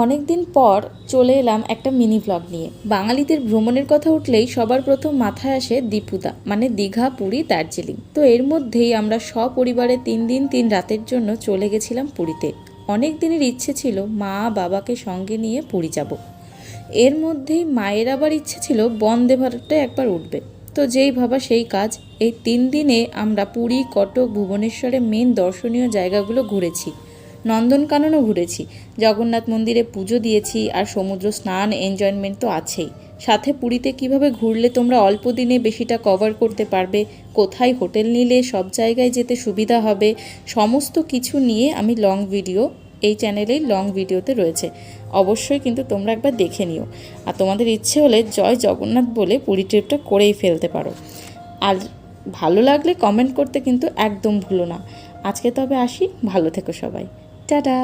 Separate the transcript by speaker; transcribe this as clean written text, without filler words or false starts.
Speaker 1: অনেক দিন পর চলে এলাম একটা মিনি ব্লগ নিয়ে। বাঙালিদের ভ্রমণের কথা উঠলেই সবার প্রথম মাথায় আসে দীপুদা, মানে দীঘা, পুরী, দার্জিলিং। তো এর মধ্যেই আমরা সপরিবারে 3 দিন 3 রাতের জন্য চলে গেছিলাম পুরীতে। অনেক দিনের ইচ্ছে ছিল মা বাবাকে সঙ্গে নিয়ে পুরী যাব। এর মধ্যেই মায়ের আবার ইচ্ছে ছিল বন্দে ভারতটা একবার উঠবে। তো যেই ভাবা সেই কাজ। এই 3 দিনে আমরা পুরী, কটক, ভুবনেশ্বরে মেন দর্শনীয় জায়গাগুলো ঘুরেছি। নন্দনকাননও ঘুরেছি, জগন্নাথ মন্দিরে পুজো দিয়েছি, আর সমুদ্র স্নান এনজয়মেন্ট তো আছেই। সাথে পুরীতে কিভাবে ঘুরলে তোমরা অল্প দিনে বেশিটা কভার করতে পারবে, কোথায় হোটেল নিলে সব জায়গায় যেতে সুবিধা হবে, সমস্ত কিছু নিয়ে আমি লং ভিডিও এই চ্যানেলেই লং ভিডিওতে রয়েছে। অবশ্যই কিন্তু তোমরা একবার দেখে নিও। আর তোমাদের ইচ্ছে হলে জয় জগন্নাথ বলে পুরী ট্রিপটা করেই ফেলতে পারো। আর ভালো লাগলে কমেন্ট করতে কিন্তু একদম ভুলো না। আজকে তবে আসি, ভালো থেকো সবাই, টাটা।